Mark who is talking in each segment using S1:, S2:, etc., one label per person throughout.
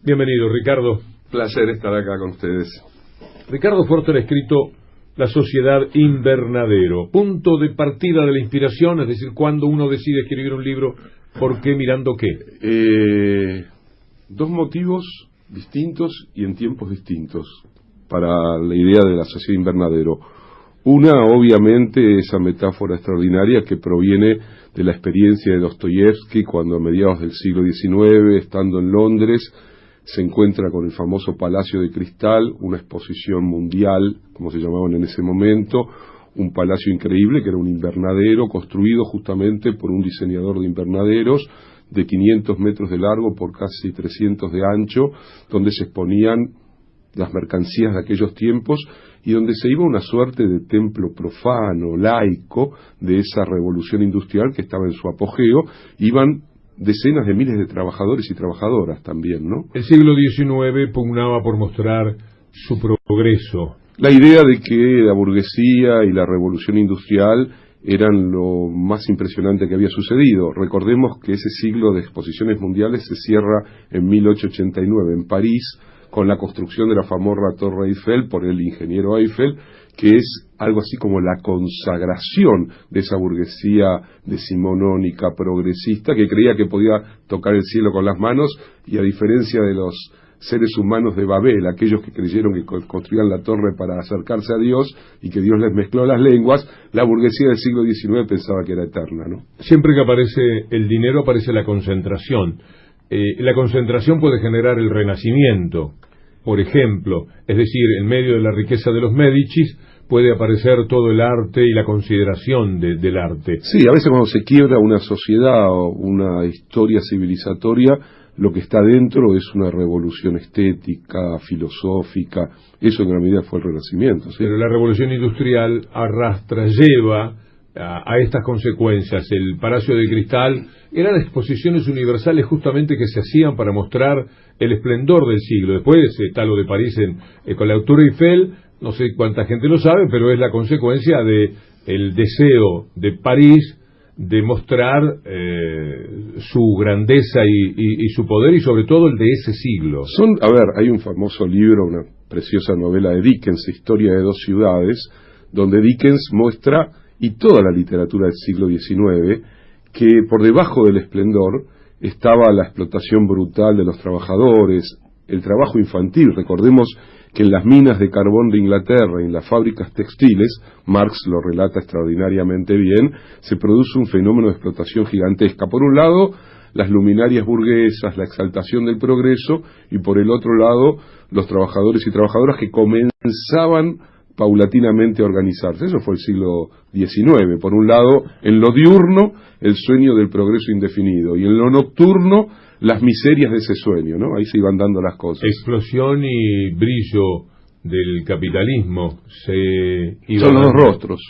S1: Bienvenido, Ricardo.
S2: Placer estar acá con ustedes.
S1: Ricardo Forster ha escrito La Sociedad Invernadero, punto de partida de la inspiración, es decir, cuando uno decide escribir un libro, ¿por qué, mirando qué?
S2: Dos motivos distintos y en tiempos distintos para la idea de la Sociedad Invernadero. Una, obviamente, esa metáfora extraordinaria que proviene de la experiencia de Dostoyevsky cuando a mediados del siglo XIX, estando en Londres, se encuentra con el famoso Palacio de Cristal, una exposición mundial, como se llamaban en ese momento, un palacio increíble que era un invernadero construido justamente por un diseñador de invernaderos de 500 metros de largo por casi 300 de ancho, donde se exponían las mercancías de aquellos tiempos y donde se iba una suerte de templo profano, laico, de esa revolución industrial que estaba en su apogeo. Iban decenas de miles de trabajadores y trabajadoras también, ¿no?
S1: El siglo XIX pugnaba por mostrar su progreso.
S2: La idea de que la burguesía y la revolución industrial eran lo más impresionante que había sucedido. Recordemos que ese siglo de exposiciones mundiales se cierra en 1889 en París, con la construcción de la famosa Torre Eiffel por el ingeniero Eiffel, que es algo así como la consagración de esa burguesía decimonónica, progresista, que creía que podía tocar el cielo con las manos, y a diferencia de los seres humanos de Babel, aquellos que creyeron que construían la torre para acercarse a Dios y que Dios les mezcló las lenguas, la burguesía del siglo XIX pensaba que era eterna, ¿no?
S1: Siempre que aparece el dinero aparece la concentración. La concentración puede generar el renacimiento, por ejemplo, es decir, en medio de la riqueza de los Médicis puede aparecer todo el arte y la consideración del arte.
S2: Sí, a veces cuando se quiebra una sociedad o una historia civilizatoria, lo que está dentro es una revolución estética, filosófica. Eso en gran medida fue el Renacimiento, ¿sí?
S1: Pero la revolución industrial lleva a estas consecuencias. El Palacio de Cristal eran exposiciones universales justamente que se hacían para mostrar el esplendor del siglo. Después está lo de París con la Torre Eiffel, no sé cuánta gente lo sabe, pero es la consecuencia de el deseo de París de mostrar su grandeza y su poder, y sobre todo el de ese siglo.
S2: Hay un famoso libro, una preciosa novela de Dickens, Historia de dos ciudades, donde Dickens muestra, y toda la literatura del siglo XIX, que por debajo del esplendor estaba la explotación brutal de los trabajadores, el trabajo infantil. Recordemos que en las minas de carbón de Inglaterra y en las fábricas textiles, Marx lo relata extraordinariamente bien, se produce un fenómeno de explotación gigantesca. Por un lado, las luminarias burguesas, la exaltación del progreso, y por el otro lado, los trabajadores y trabajadoras que comenzaban paulatinamente a organizarse. Eso fue el siglo XIX. Por un lado, en lo diurno, el sueño del progreso indefinido, y en lo nocturno, las miserias de ese sueño, ¿no? Ahí se iban dando las cosas.
S1: Explosión y brillo del capitalismo
S2: son los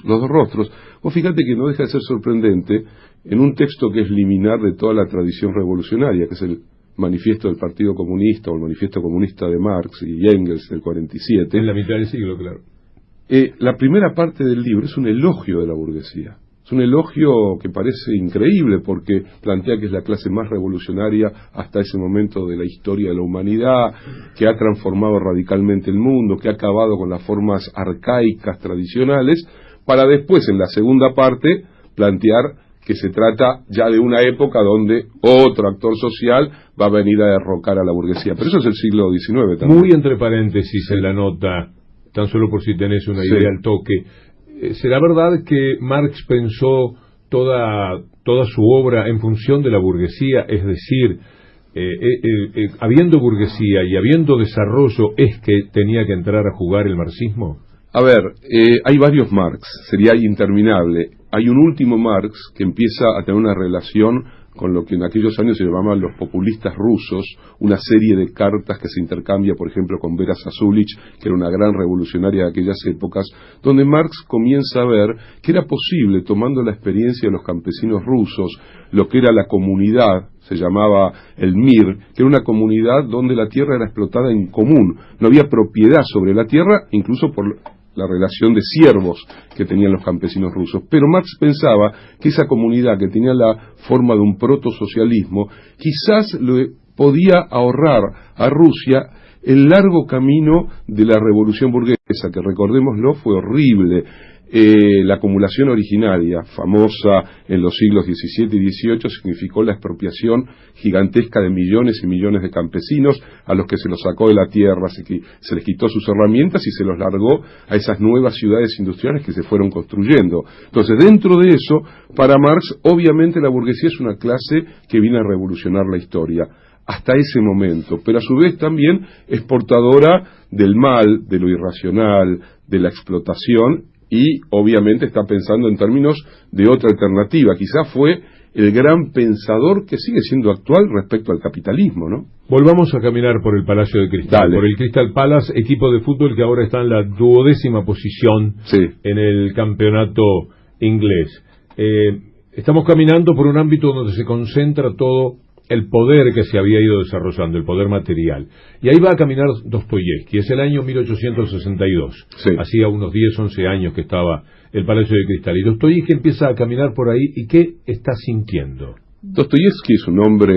S2: dos rostros. Vos fíjate que no deja de ser sorprendente, en un texto que es liminar de toda la tradición revolucionaria, que es el Manifiesto del Partido Comunista, o el Manifiesto Comunista de Marx y Engels del 47.
S1: En la mitad del siglo, claro.
S2: La primera parte del libro es un elogio de la burguesía. Es un elogio que parece increíble porque plantea que es la clase más revolucionaria hasta ese momento de la historia de la humanidad, que ha transformado radicalmente el mundo, que ha acabado con las formas arcaicas tradicionales, para después, en la segunda parte, plantear que se trata ya de una época donde otro actor social va a venir a derrocar a la burguesía. Pero eso es el siglo XIX también.
S1: Muy entre paréntesis en la nota, tan solo por si tenés una idea al toque. ¿Será verdad que Marx pensó toda su obra en función de la burguesía? Es decir, habiendo burguesía y habiendo desarrollo, ¿es que tenía que entrar a jugar el marxismo?
S2: Hay varios Marx, sería interminable. Hay un último Marx que empieza a tener una relación con lo que en aquellos años se llamaban los populistas rusos, una serie de cartas que se intercambia, por ejemplo, con Vera Zasulich, que era una gran revolucionaria de aquellas épocas, donde Marx comienza a ver que era posible, tomando la experiencia de los campesinos rusos, lo que era la comunidad, se llamaba el Mir, que era una comunidad donde la tierra era explotada en común, no había propiedad sobre la tierra, incluso por la relación de siervos que tenían los campesinos rusos. Pero Marx pensaba que esa comunidad, que tenía la forma de un protosocialismo, quizás podía ahorrar a Rusia el largo camino de la revolución burguesa, que recordémoslo fue horrible. La acumulación originaria, famosa en los siglos XVII y XVIII, significó la expropiación gigantesca de millones y millones de campesinos a los que se los sacó de la tierra, se les quitó sus herramientas y se los largó a esas nuevas ciudades industriales que se fueron construyendo. Entonces, dentro de eso, para Marx, obviamente la burguesía es una clase que viene a revolucionar la historia hasta ese momento, pero a su vez también es portadora del mal, de lo irracional, de la explotación, y obviamente está pensando en términos de otra alternativa. Quizás fue el gran pensador que sigue siendo actual respecto al capitalismo, ¿no?
S1: Volvamos a caminar por el Palacio de Cristal,
S2: Dale.
S1: Por el Crystal Palace, equipo de fútbol que ahora está en la 12ª posición en el campeonato inglés. Estamos caminando por un ámbito donde se concentra todo el poder que se había ido desarrollando, el poder material. Y ahí va a caminar Dostoyevsky, es el año 1862. Hacía unos 10, 11 años que estaba el Palacio de Cristal. Y Dostoyevsky empieza a caminar por ahí, ¿y qué está sintiendo?
S2: Dostoyevsky es un hombre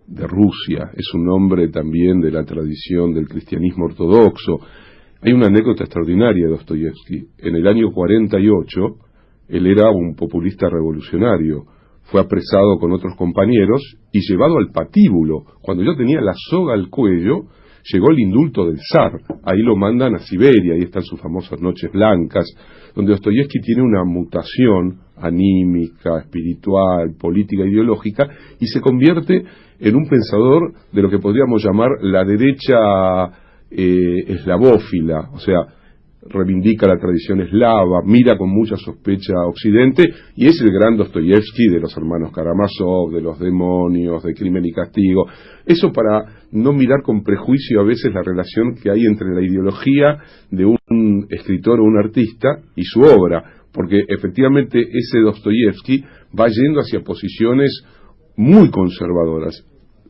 S2: de Rusia, es un hombre también de la tradición del cristianismo ortodoxo. Hay una anécdota extraordinaria de Dostoyevsky. En el año 48, él era un populista revolucionario. Fue apresado con otros compañeros y llevado al patíbulo. Cuando ya tenía la soga al cuello, llegó el indulto del zar. Ahí lo mandan a Siberia, ahí están sus famosas Noches Blancas, donde Dostoyevsky tiene una mutación anímica, espiritual, política, ideológica, y se convierte en un pensador de lo que podríamos llamar la derecha eslavófila, o sea, reivindica la tradición eslava, mira con mucha sospecha a Occidente, y es el gran Dostoyevsky de los hermanos Karamazov, de los demonios, de Crimen y Castigo. Eso para no mirar con prejuicio a veces la relación que hay entre la ideología de un escritor o un artista y su obra, porque efectivamente ese Dostoyevsky va yendo hacia posiciones muy conservadoras.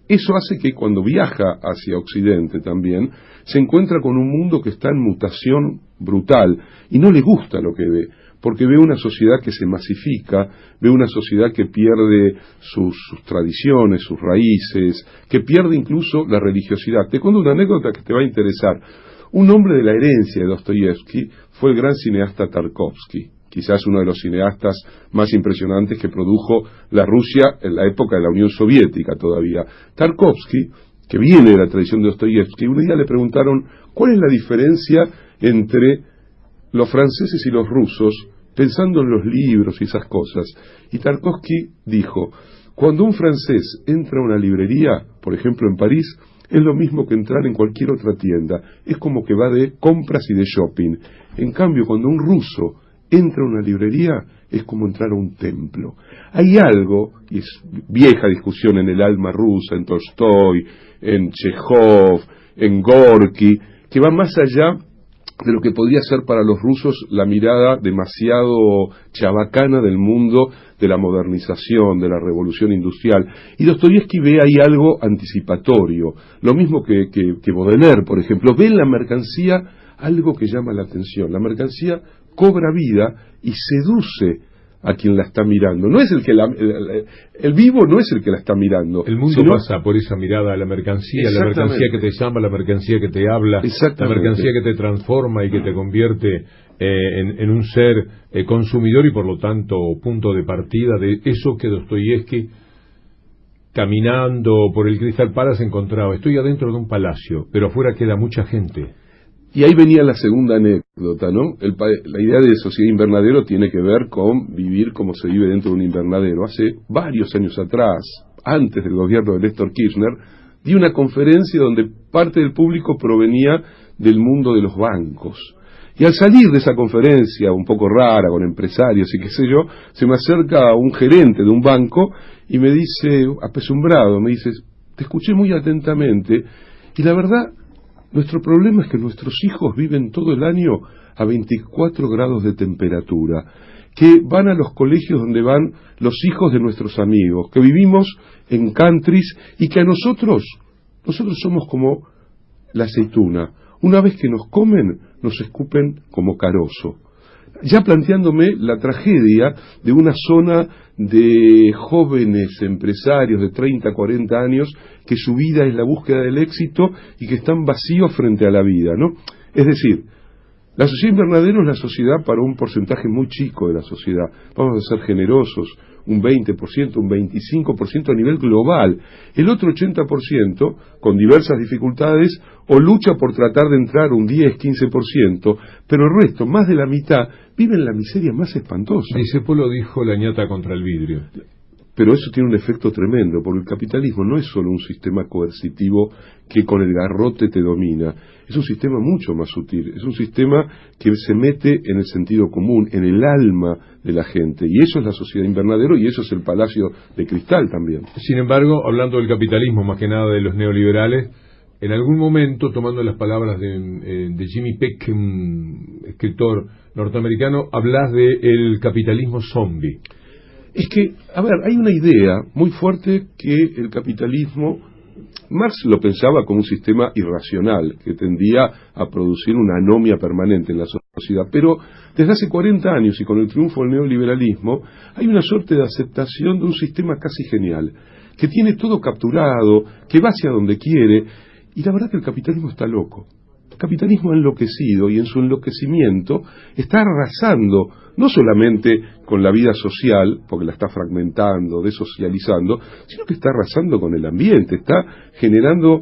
S2: Eso hace que cuando viaja hacia Occidente también se encuentra con un mundo que está en mutación brutal y no le gusta lo que ve, porque ve una sociedad que se masifica, ve una sociedad que pierde sus tradiciones, sus raíces, que pierde incluso la religiosidad. Te cuento una anécdota que te va a interesar. Un hombre de la herencia de Dostoyevsky fue el gran cineasta Tarkovsky, quizás uno de los cineastas más impresionantes que produjo la Rusia en la época de la Unión Soviética todavía. Tarkovsky, que viene de la tradición de Dostoyevsky, un día le preguntaron cuál es la diferencia entre los franceses y los rusos, pensando en los libros y esas cosas. Y Tarkovsky dijo, cuando un francés entra a una librería, por ejemplo en París, es lo mismo que entrar en cualquier otra tienda, es como que va de compras y de shopping. En cambio, cuando un ruso entra a una librería, es como entrar a un templo. Hay algo, y es vieja discusión en el alma rusa, en Tolstoy, en Chekhov, en Gorky, que va más allá de lo que podría ser para los rusos la mirada demasiado chabacana del mundo de la modernización, de la revolución industrial. Y Dostoyevsky ve ahí algo anticipatorio, lo mismo que Baudelaire, por ejemplo, ve en la mercancía algo que llama la atención. La mercancía cobra vida y seduce a quien la está mirando. No es el que el vivo no es el que la está mirando.
S1: El mundo pasa por esa mirada a la mercancía que te llama, la mercancía que te habla, la mercancía que te transforma y que te convierte en un ser consumidor y por lo tanto punto de partida de eso que Dostoyevsky, caminando por el Crystal Palace, encontraba. Estoy adentro de un palacio, pero afuera queda mucha gente.
S2: Y ahí venía la segunda anécdota, ¿no? La idea de sociedad invernadero tiene que ver con vivir como se vive dentro de un invernadero. Hace varios años atrás, antes del gobierno de Néstor Kirchner, di una conferencia donde parte del público provenía del mundo de los bancos. Y al salir de esa conferencia, un poco rara, con empresarios y qué sé yo, se me acerca un gerente de un banco y me dice, apesumbrado, me dice, te escuché muy atentamente y la verdad, nuestro problema es que nuestros hijos viven todo el año a 24 grados de temperatura, que van a los colegios donde van los hijos de nuestros amigos, que vivimos en countries y que a nosotros somos como la aceituna. Una vez que nos comen, nos escupen como carozo. ya planteándome la tragedia de una zona de jóvenes empresarios de 30, 40 años que su vida es la búsqueda del éxito y que están vacíos frente a la vida, ¿no? Es decir, la sociedad invernadero es la sociedad para un porcentaje muy chico de la sociedad. Vamos a ser generosos, un 20%, un 25% a nivel global. El otro 80%, con diversas dificultades, o lucha por tratar de entrar un 10, 15%, pero el resto, más de la mitad, vive en la miseria más espantosa.
S1: Discépolo dijo la ñata contra el vidrio.
S2: Pero eso tiene un efecto tremendo, porque el capitalismo no es solo un sistema coercitivo que con el garrote te domina, es un sistema mucho más sutil, es un sistema que se mete en el sentido común, en el alma de la gente, y eso es la sociedad invernadero y eso es el Palacio de Cristal también.
S1: Sin embargo, hablando del capitalismo, más que nada de los neoliberales, en algún momento, tomando las palabras de Jimmy Peck, un escritor norteamericano, hablas de el capitalismo zombie.
S2: Es que, a ver, hay una idea muy fuerte que el capitalismo, Marx lo pensaba como un sistema irracional, que tendía a producir una anomia permanente en la sociedad, pero desde hace 40 años y con el triunfo del neoliberalismo, hay una suerte de aceptación de un sistema casi genial, que tiene todo capturado, que va hacia donde quiere, y la verdad que el capitalismo está loco. El capitalismo ha enloquecido y en su enloquecimiento está arrasando no solamente con la vida social, porque la está fragmentando, desocializando, sino que está arrasando con el ambiente, está generando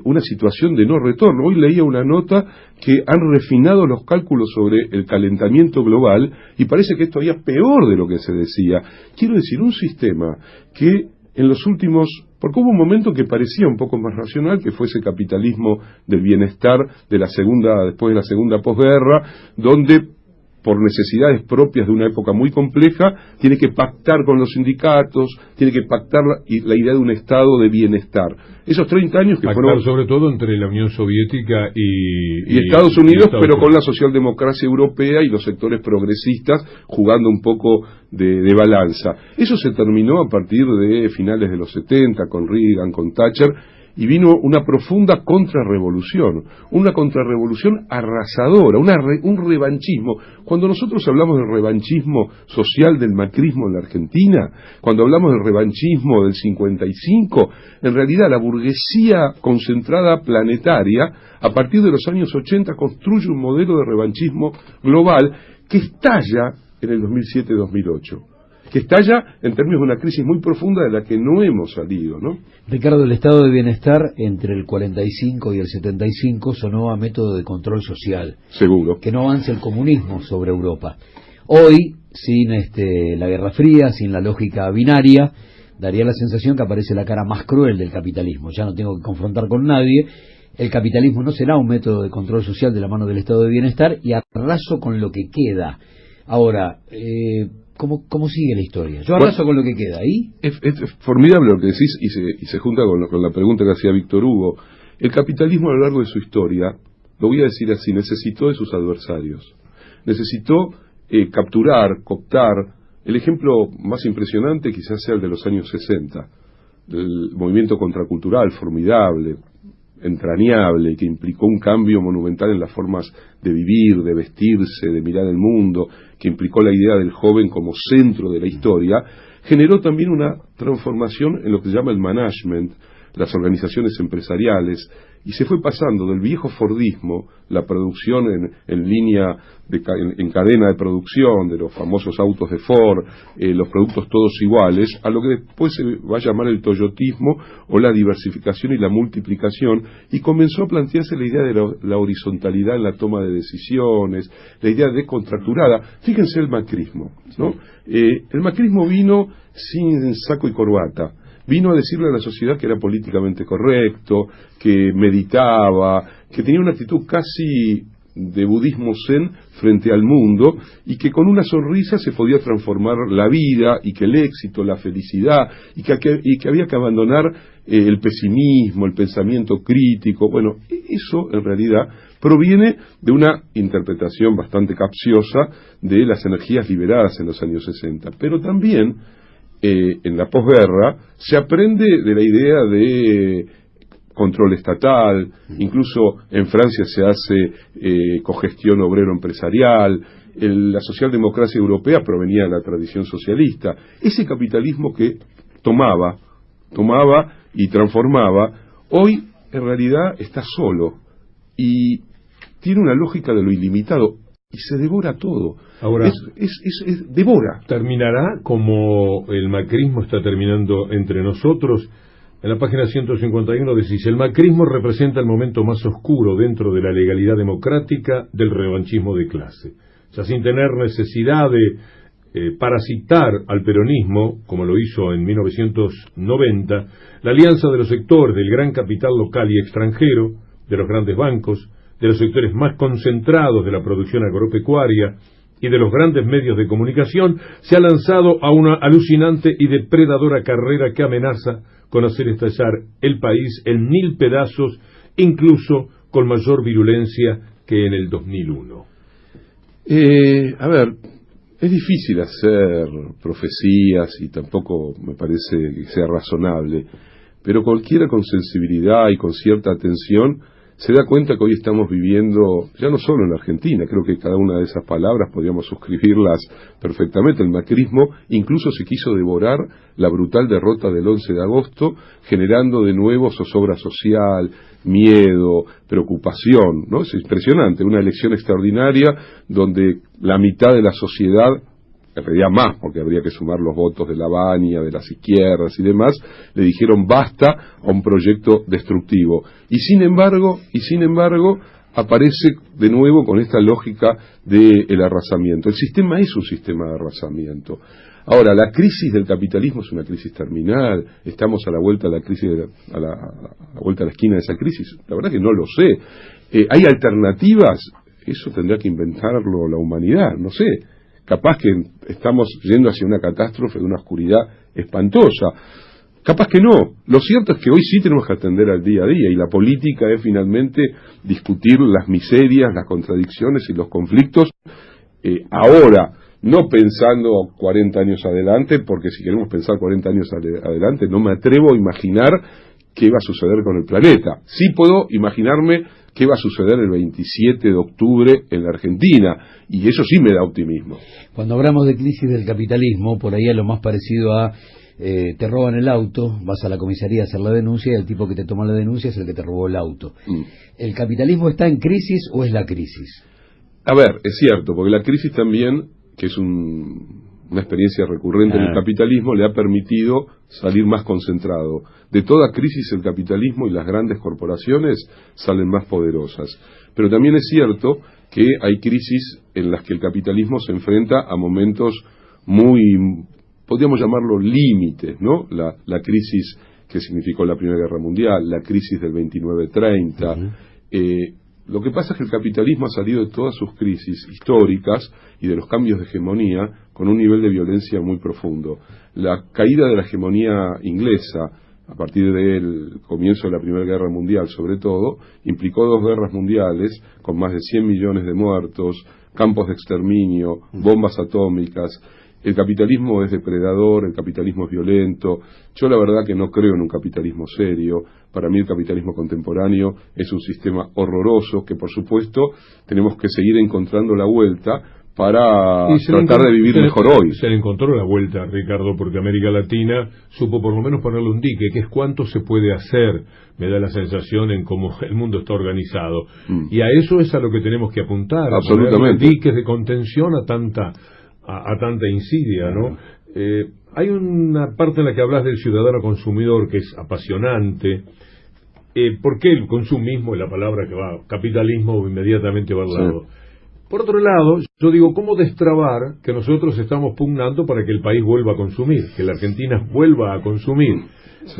S2: una situación de no retorno. Hoy leía una nota que han refinado los cálculos sobre el calentamiento global y parece que es todavía peor de lo que se decía. Quiero decir, un sistema que en los últimos, porque hubo un momento que parecía un poco más racional, que fue ese capitalismo del bienestar de la segunda, después de la segunda posguerra, donde por necesidades propias de una época muy compleja, tiene que pactar con los sindicatos, tiene que pactar la idea de un estado de bienestar. Esos 30 años que
S1: pactar
S2: fueron
S1: sobre todo entre la Unión Soviética y
S2: Estados Unidos,
S1: Estados
S2: pero
S1: Unidos,
S2: con la socialdemocracia europea y los sectores progresistas jugando un poco de balanza. Eso se terminó a partir de finales de los 70, con Reagan, con Thatcher, y vino una profunda contrarrevolución arrasadora, un revanchismo. Cuando nosotros hablamos del revanchismo social del macrismo en la Argentina, cuando hablamos del revanchismo del 55, en realidad la burguesía concentrada planetaria, a partir de los años 80, construye un modelo de revanchismo global que estalla en el 2007-2008. Que estalla en términos de una crisis muy profunda de la que no hemos salido, ¿no?
S3: Ricardo, el estado de bienestar entre el 45 y el 75 sonó a método de control social.
S2: Seguro.
S3: Que no avance el comunismo sobre Europa. Hoy, sin la Guerra Fría, sin la lógica binaria, daría la sensación que aparece la cara más cruel del capitalismo. Ya no tengo que confrontar con nadie. El capitalismo no será un método de control social de la mano del estado de bienestar y arraso con lo que queda. Ahora, ¿Cómo sigue la historia? Yo arraso con lo que queda ahí.
S2: Es formidable lo que decís y se junta con la pregunta que hacía Víctor Hugo. El capitalismo a lo largo de su historia, lo voy a decir así, necesitó de sus adversarios. Necesitó capturar, cooptar. El ejemplo más impresionante quizás sea el de los años 60. El movimiento contracultural formidable, entrañable, que implicó un cambio monumental en las formas de vivir, de vestirse, de mirar el mundo, que implicó la idea del joven como centro de la historia, generó también una transformación en lo que se llama el management, las organizaciones empresariales, y se fue pasando del viejo fordismo, la producción en línea, en cadena de producción, de los famosos autos de Ford, los productos todos iguales, a lo que después se va a llamar el toyotismo o la diversificación y la multiplicación, y comenzó a plantearse la idea de la horizontalidad en la toma de decisiones, la idea descontracturada. Fíjense el macrismo, ¿no? El macrismo vino sin saco y corbata. Vino a decirle a la sociedad que era políticamente correcto, que meditaba, que tenía una actitud casi de budismo zen frente al mundo y que con una sonrisa se podía transformar la vida y que el éxito, la felicidad y que había que abandonar el pesimismo, el pensamiento crítico. Bueno, eso en realidad proviene de una interpretación bastante capciosa de las energías liberadas en los años 60, pero también en la posguerra se aprende de la idea de control estatal, incluso en Francia se hace cogestión obrero-empresarial, la socialdemocracia europea provenía de la tradición socialista. Ese capitalismo que tomaba y transformaba, hoy en realidad está solo y tiene una lógica de lo ilimitado y se devora todo.
S1: Ahora,
S2: devora.
S1: ¿Terminará como el macrismo está terminando entre nosotros? En la página 151 decís: el macrismo representa el momento más oscuro dentro de la legalidad democrática del revanchismo de clase. Ya sin tener necesidad de parasitar al peronismo, como lo hizo en 1990, la alianza de los sectores del gran capital local y extranjero, de los grandes bancos, de los sectores más concentrados de la producción agropecuaria y de los grandes medios de comunicación, se ha lanzado a una alucinante y depredadora carrera que amenaza con hacer estallar el país en 1000 pedazos, incluso con mayor virulencia que en el 2001.
S2: A ver, es difícil hacer profecías y tampoco me parece que sea razonable, pero cualquiera con sensibilidad y con cierta atención se da cuenta que hoy estamos viviendo, ya no solo en la Argentina, creo que cada una de esas palabras podríamos suscribirlas perfectamente. El macrismo incluso se quiso devorar la brutal derrota del 11 de agosto, generando de nuevo zozobra social, miedo, preocupación, ¿no? Es impresionante, una elección extraordinaria donde la mitad de la sociedad, en realidad más, porque habría que sumar los votos de la Baña, de las izquierdas y demás, le dijeron basta a un proyecto destructivo. Y sin embargo, aparece de nuevo con esta lógica del arrasamiento. El sistema es un sistema de arrasamiento. Ahora, la crisis del capitalismo es una crisis terminal. Estamos a la vuelta de la crisis, a la vuelta a la esquina de esa crisis. La verdad que no lo sé. ¿Hay alternativas? Eso tendrá que inventarlo la humanidad, no sé. Capaz que estamos yendo hacia una catástrofe de una oscuridad espantosa. Capaz que no. Lo cierto es que hoy sí tenemos que atender al día a día y la política es finalmente discutir las miserias, las contradicciones y los conflictos ahora, no pensando 40 años adelante, porque si queremos pensar 40 años adelante no me atrevo a imaginar qué va a suceder con el planeta. Sí puedo imaginarme qué va a suceder el 27 de octubre en la Argentina, y eso sí me da optimismo.
S3: Cuando hablamos de crisis del capitalismo, por ahí es lo más parecido a te roban el auto, vas a la comisaría a hacer la denuncia y el tipo que te toma la denuncia es el que te robó el auto. ¿El capitalismo está en crisis o es la crisis? A
S2: ver, es cierto, porque la crisis también, que es una experiencia recurrente en el capitalismo, le ha permitido salir más concentrado. De toda crisis el capitalismo y las grandes corporaciones salen más poderosas. Pero también es cierto que hay crisis en las que el capitalismo se enfrenta a momentos muy, podríamos llamarlo límites, ¿no? La crisis que significó la Primera Guerra Mundial, la crisis del 29-30. Lo que pasa es que el capitalismo ha salido de todas sus crisis históricas y de los cambios de hegemonía con un nivel de violencia muy profundo. La caída de la hegemonía inglesa, a partir del comienzo de la Primera Guerra Mundial sobre todo, implicó 2 guerras mundiales con más de 100 millones de muertos, campos de exterminio, bombas atómicas. El capitalismo es depredador, el capitalismo es violento. Yo la verdad que no creo en un capitalismo serio. Para mí el capitalismo contemporáneo es un sistema horroroso que por supuesto tenemos que seguir encontrando la vuelta para tratar de vivir mejor hoy.
S1: Se le encontró la vuelta, Ricardo, porque América Latina supo por lo menos ponerle un dique, que es cuánto se puede hacer, me da la sensación en cómo el mundo está organizado. Y a eso es a lo que tenemos que apuntar,
S2: absolutamente,
S1: a poner diques de contención a tanta insidia, ¿no? Hay una parte en la que hablas del ciudadano consumidor que es apasionante. ¿Por qué el consumismo es la palabra que va? Capitalismo inmediatamente va al lado. Por otro lado, yo digo, ¿cómo destrabar que nosotros estamos pugnando para que el país vuelva a consumir, que la Argentina vuelva a consumir?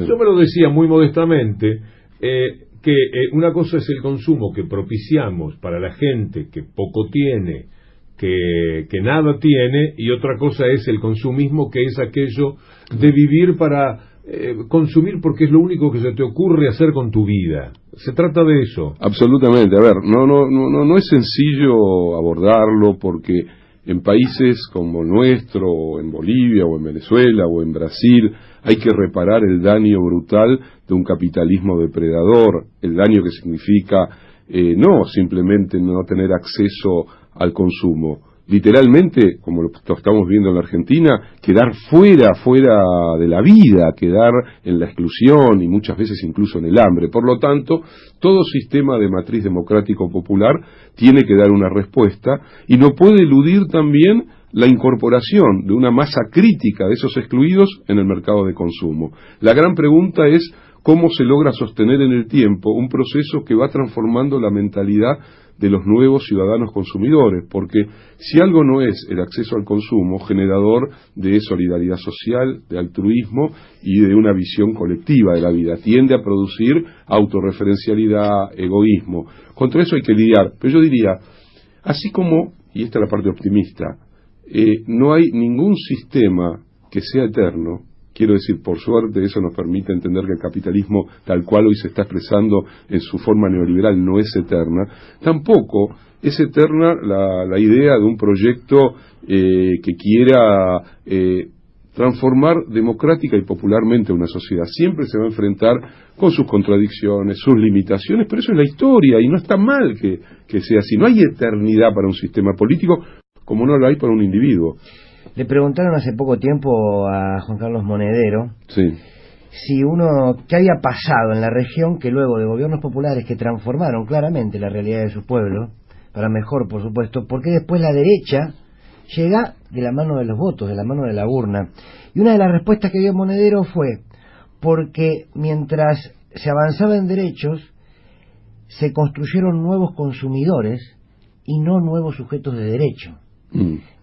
S1: Yo me lo decía muy modestamente, que una cosa es el consumo que propiciamos para la gente que poco tiene, que nada tiene, y otra cosa es el consumismo, que es aquello de vivir para consumir porque es lo único que se te ocurre hacer con tu vida. Se trata de eso.
S2: Absolutamente. A ver, no es sencillo abordarlo porque en países como el nuestro, o en Bolivia, o en Venezuela, o en Brasil, hay que reparar el daño brutal de un capitalismo depredador, el daño que significa no simplemente no tener acceso al consumo. literalmente, como lo estamos viendo en la Argentina, quedar fuera de la vida, quedar en la exclusión y muchas veces incluso en el hambre. Por lo tanto, todo sistema de matriz democrático popular tiene que dar una respuesta y no puede eludir también la incorporación de una masa crítica de esos excluidos en el mercado de consumo. La gran pregunta es cómo se logra sostener en el tiempo un proceso que va transformando la mentalidad de los nuevos ciudadanos consumidores, porque si algo no es el acceso al consumo, generador de solidaridad social, de altruismo y de una visión colectiva de la vida, tiende a producir autorreferencialidad, egoísmo. Contra eso hay que lidiar, pero yo diría, así como, y esta es la parte optimista, no hay ningún sistema que sea eterno. Quiero decir, por suerte, eso nos permite entender que el capitalismo, tal cual hoy se está expresando en su forma neoliberal, no es eterna. Tampoco es eterna la idea de un proyecto que quiera transformar democrática y popularmente una sociedad. Siempre se va a enfrentar con sus contradicciones, sus limitaciones, pero eso es la historia y no está mal que sea así. No hay eternidad para un sistema político como no lo hay para un individuo.
S4: Le preguntaron hace poco tiempo a Juan Carlos Monedero
S2: Sí.
S4: qué había pasado en la región que luego de gobiernos populares que transformaron claramente la realidad de su pueblo, para mejor por supuesto, porque después la derecha llega de la mano de los votos, de la mano de la urna. Y una de las respuestas que dio Monedero fue porque mientras se avanzaba en derechos, se construyeron nuevos consumidores y no nuevos sujetos de derecho.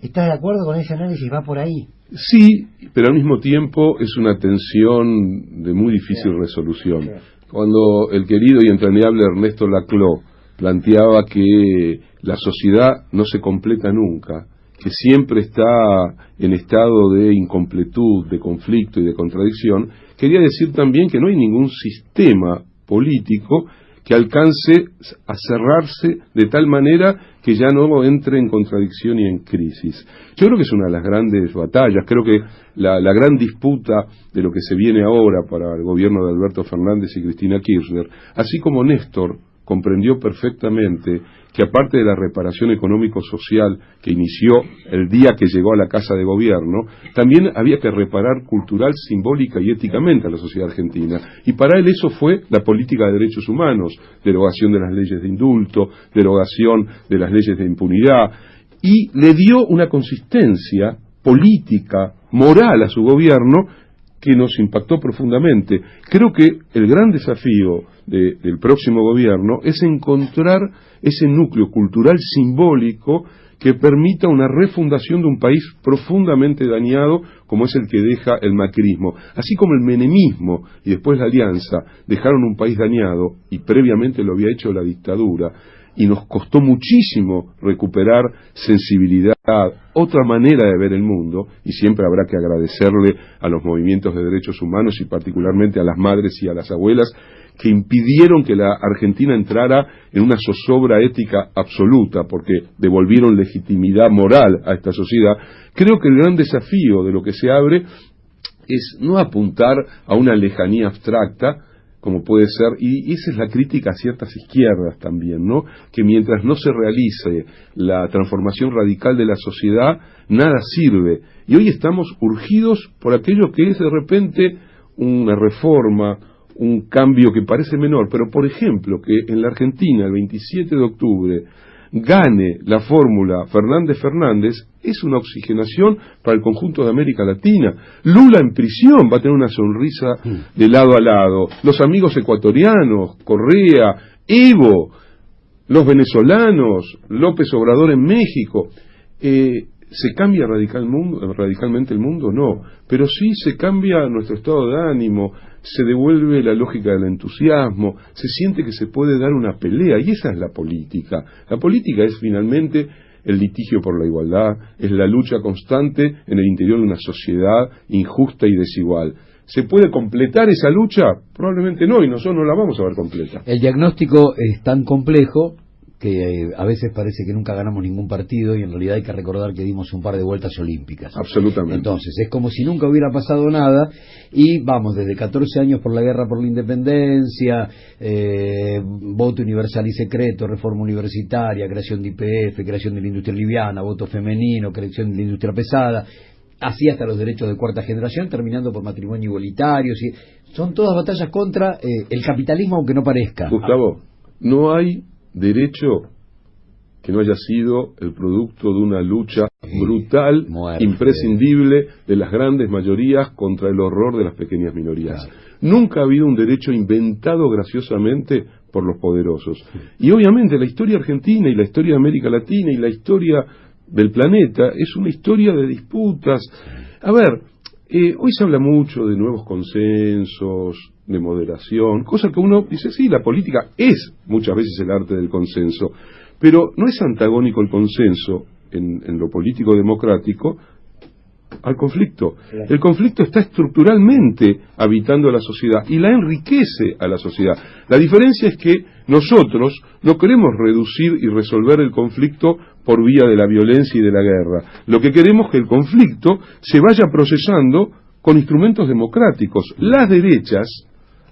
S4: ¿Estás de acuerdo con ese análisis? ¿Va por ahí?
S2: Sí, pero al mismo tiempo es una tensión de muy difícil resolución. Cuando el querido y entrañable Ernesto Laclau planteaba que la sociedad no se completa nunca, que siempre está en estado de incompletud, de conflicto y de contradicción, quería decir también que no hay ningún sistema político que alcance a cerrarse de tal manera que ya no entre en contradicción y en crisis. Yo creo que es una de las grandes batallas, creo que la gran disputa de lo que se viene ahora para el gobierno de Alberto Fernández y Cristina Kirchner, así como Néstor comprendió perfectamente que aparte de la reparación económico-social que inició el día que llegó a la Casa de Gobierno, también había que reparar cultural, simbólica y éticamente a la sociedad argentina. Y para él eso fue la política de derechos humanos, derogación de las leyes de indulto, derogación de las leyes de impunidad, y le dio una consistencia política, moral a su gobierno que nos impactó profundamente. Creo que el gran desafío del próximo gobierno es encontrar ese núcleo cultural simbólico que permita una refundación de un país profundamente dañado como es el que deja el macrismo. Así como el menemismo y después la alianza dejaron un país dañado y previamente lo había hecho la dictadura, y nos costó muchísimo recuperar sensibilidad, otra manera de ver el mundo, y siempre habrá que agradecerle a los movimientos de derechos humanos y particularmente a las madres y a las abuelas que impidieron que la Argentina entrara en una zozobra ética absoluta, porque devolvieron legitimidad moral a esta sociedad. Creo que el gran desafío de lo que se abre es no apuntar a una lejanía abstracta, como puede ser, y esa es la crítica a ciertas izquierdas también, ¿no? Que mientras no se realice la transformación radical de la sociedad, nada sirve. Y hoy estamos urgidos por aquello que es de repente una reforma, un cambio que parece menor, pero por ejemplo, que en la Argentina el 27 de octubre gane la fórmula Fernández-Fernández es una oxigenación para el conjunto de América Latina. Lula en prisión va a tener una sonrisa de lado a lado. Los amigos ecuatorianos, Correa, Evo, los venezolanos, López Obrador en México. ¿Se cambia radicalmente el mundo? No, pero sí se cambia nuestro estado de ánimo, se devuelve la lógica del entusiasmo, se siente que se puede dar una pelea, y esa es la política. La política es finalmente el litigio por la igualdad, es la lucha constante en el interior de una sociedad injusta y desigual. ¿Se puede completar esa lucha? Probablemente no, y nosotros no la vamos a ver completa.
S3: El diagnóstico es tan complejo que a veces parece que nunca ganamos ningún partido y en realidad hay que recordar que dimos un par de vueltas olímpicas.
S2: Absolutamente.
S3: Entonces, es como si nunca hubiera pasado nada y vamos desde 14 años por la guerra por la independencia, voto universal y secreto, reforma universitaria, creación de IPF, creación de la industria liviana, voto femenino, creación de la industria pesada, así hasta los derechos de cuarta generación, terminando por matrimonio igualitario. ¿Sí? Son todas batallas contra el capitalismo, aunque no parezca.
S2: Gustavo, no hay derecho que no haya sido el producto de una lucha brutal,
S3: muerte,
S2: imprescindible de las grandes mayorías contra el horror de las pequeñas minorías. Claro. Nunca ha habido un derecho inventado graciosamente por los poderosos. Y obviamente la historia argentina y la historia de América Latina y la historia del planeta es una historia de disputas. A ver, hoy se habla mucho de nuevos consensos, de moderación, cosa que uno dice, sí, la política es muchas veces el arte del consenso, pero no es antagónico el consenso en lo político democrático al conflicto. Claro. El conflicto está estructuralmente habitando a la sociedad y la enriquece a la sociedad. La diferencia es que nosotros no queremos reducir y resolver el conflicto por vía de la violencia y de la guerra. Lo que queremos es que el conflicto se vaya procesando con instrumentos democráticos. Las derechas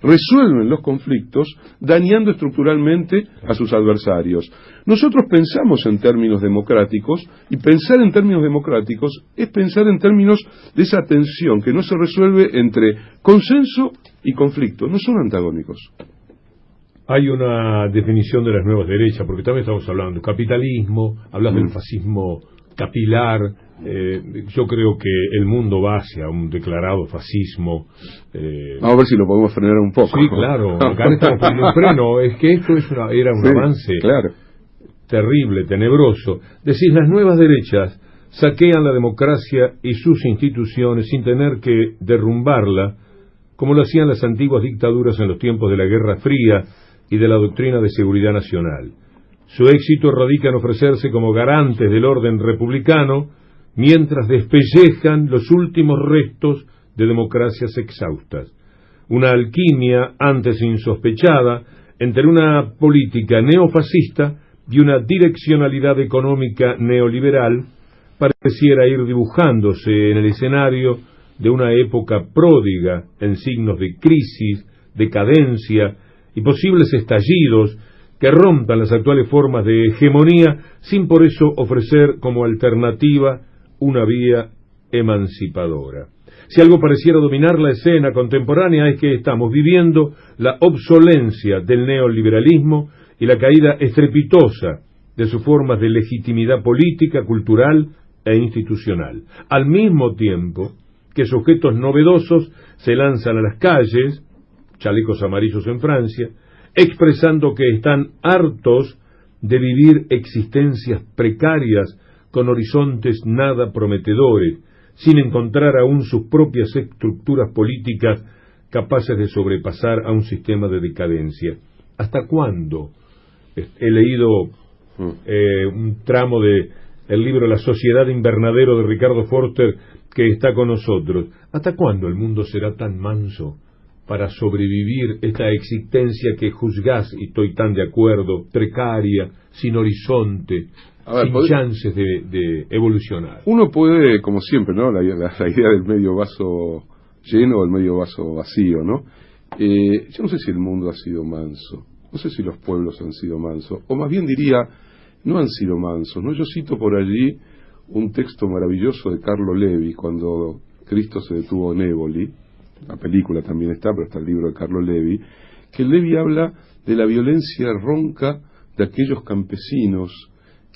S2: resuelven los conflictos dañando estructuralmente a sus adversarios. Nosotros pensamos en términos democráticos, y pensar en términos democráticos es pensar en términos de esa tensión que no se resuelve entre consenso y conflicto, no son antagónicos.
S1: Hay una definición de las nuevas derechas, porque también estamos hablando de capitalismo, hablas del fascismo capilar. Yo creo que el mundo va hacia un declarado fascismo.
S2: Vamos a ver si lo podemos frenar un poco.
S1: Sí, claro, acá estamos poniendo un freno. Es que esto era un avance terrible, tenebroso. Decís, las nuevas derechas saquean la democracia y sus instituciones sin tener que derrumbarla, como lo hacían las antiguas dictaduras en los tiempos de la Guerra Fría y de la doctrina de seguridad nacional. Su éxito radica en ofrecerse como garantes del orden republicano, mientras despellejan los últimos restos de democracias exhaustas. Una alquimia antes insospechada entre una política neofascista y una direccionalidad económica neoliberal pareciera ir dibujándose en el escenario de una época pródiga en signos de crisis, decadencia y posibles estallidos que rompan las actuales formas de hegemonía sin por eso ofrecer como alternativa una vía emancipadora. Si algo pareciera dominar la escena contemporánea es que estamos viviendo la obsolencia del neoliberalismo y la caída estrepitosa de sus formas de legitimidad política, cultural e institucional. Al mismo tiempo que sujetos novedosos se lanzan a las calles, chalecos amarillos en Francia, expresando que están hartos de vivir existencias precarias con horizontes nada prometedores, sin encontrar aún sus propias estructuras políticas capaces de sobrepasar a un sistema de decadencia. ¿Hasta cuándo? He leído un tramo de el libro La Sociedad Invernadero de Ricardo Forster, que está con nosotros. ¿Hasta cuándo el mundo será tan manso para sobrevivir esta existencia que juzgás, y estoy tan de acuerdo, precaria, sin horizonte, sin chances de evolucionar?
S2: Uno puede, como siempre, ¿no? La idea del medio vaso lleno o el medio vaso vacío, ¿no? Yo no sé si el mundo ha sido manso, no sé si los pueblos han sido mansos, o más bien diría, no han sido mansos, ¿no? Yo cito por allí un texto maravilloso de Carlo Levi, cuando Cristo se detuvo en Éboli. La película también está, pero está el libro de Carlo Levi, que Levi habla de la violencia ronca de aquellos campesinos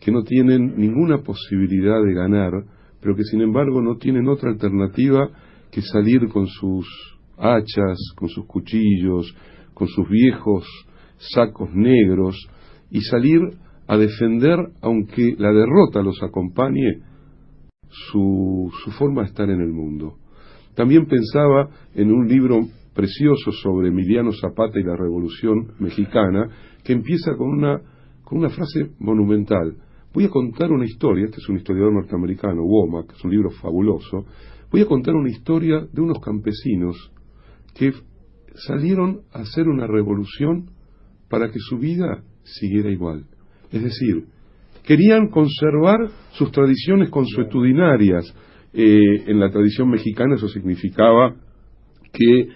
S2: que no tienen ninguna posibilidad de ganar, pero que sin embargo no tienen otra alternativa que salir con sus hachas, con sus cuchillos, con sus viejos sacos negros, y salir a defender, aunque la derrota los acompañe, su forma de estar en el mundo. También pensaba en un libro precioso sobre Emiliano Zapata y la Revolución Mexicana, que empieza con una frase monumental. Voy a contar una historia, este es un historiador norteamericano, Womack, es un libro fabuloso. Voy a contar una historia de unos campesinos que salieron a hacer una revolución para que su vida siguiera igual. Es decir, querían conservar sus tradiciones consuetudinarias. En la tradición mexicana eso significaba que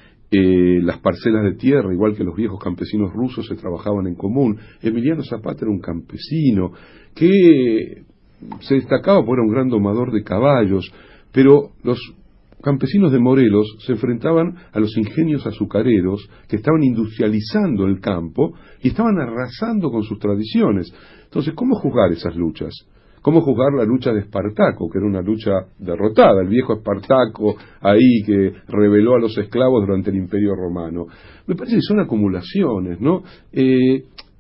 S2: las parcelas de tierra, igual que los viejos campesinos rusos, se trabajaban en común. Emiliano Zapata era un campesino que se destacaba por ser un gran domador de caballos, pero los campesinos de Morelos se enfrentaban a los ingenios azucareros que estaban industrializando el campo y estaban arrasando con sus tradiciones. Entonces, ¿cómo juzgar esas luchas? ¿Cómo juzgar la lucha de Espartaco, que era una lucha derrotada, el viejo Espartaco ahí que rebeló a los esclavos durante el Imperio Romano? Me parece que son acumulaciones, ¿no?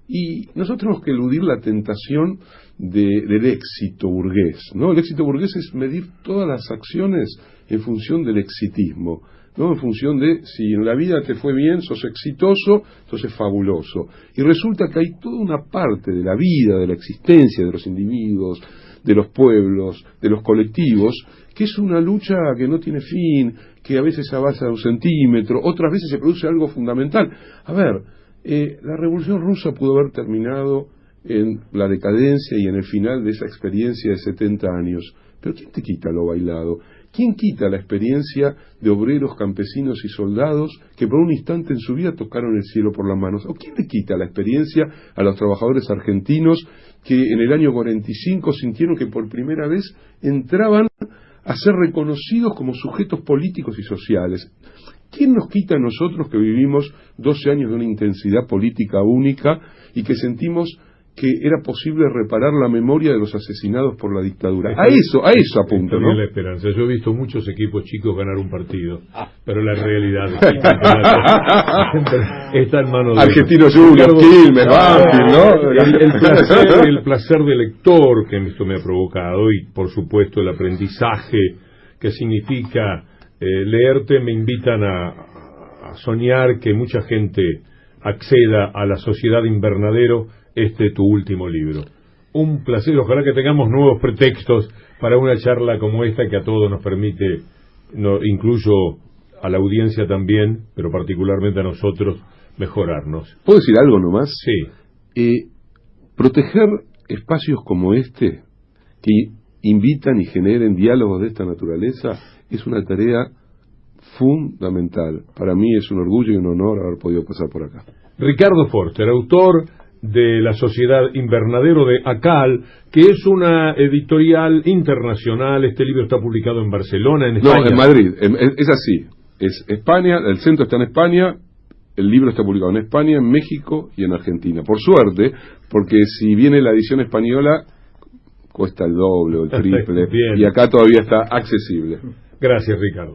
S2: Y nosotros tenemos que eludir la tentación del éxito burgués, ¿no? El éxito burgués es medir todas las acciones en función del exitismo, ¿no? En función de si en la vida te fue bien, sos exitoso, sos fabuloso. Y resulta que hay toda una parte de la vida, de la existencia de los individuos, de los pueblos, de los colectivos, que es una lucha que no tiene fin, que a veces avanza 1 centímetro, otras veces se produce algo fundamental. A ver, la Revolución Rusa pudo haber terminado en la decadencia y en el final de esa experiencia de 70 años. Pero ¿quién te quita lo bailado? ¿Quién quita la experiencia de obreros, campesinos y soldados que por un instante en su vida tocaron el cielo por las manos? ¿O quién le quita la experiencia a los trabajadores argentinos que en el año 45 sintieron que por primera vez entraban a ser reconocidos como sujetos políticos y sociales? ¿Quién nos quita a nosotros que vivimos 12 años de una intensidad política única y que sentimos que era posible reparar la memoria de los asesinados por la dictadura? A eso apunto, ¿no?
S1: La esperanza. Yo he visto muchos equipos chicos ganar un partido, pero la realidad está en manos de
S2: Argentinos Juniors, Quilmes, Banfield, ¿no?
S1: El placer de lector que esto me ha provocado y, por supuesto, el aprendizaje que significa leerte me invitan a soñar que mucha gente acceda a la Sociedad Invernadero, tu último libro. Un placer, ojalá que tengamos nuevos pretextos para una charla como esta que a todos nos permite, incluyo a la audiencia también, pero particularmente a nosotros, mejorarnos.
S2: ¿Puedo decir algo nomás?
S1: Sí.
S2: Proteger espacios como este, que invitan y generen diálogos de esta naturaleza, es una tarea fundamental. Para mí es un orgullo y un honor haber podido pasar por acá.
S1: Ricardo Forster, autor de la Sociedad Invernadero de ACAL, que es una editorial internacional. Este libro está publicado en Barcelona, en España.
S2: No, en Madrid. Es así. Es España, el centro está en España, el libro está publicado en España, en México y en Argentina. Por suerte, porque si viene la edición española, cuesta el doble o el triple. Y acá todavía está accesible.
S1: Gracias, Ricardo.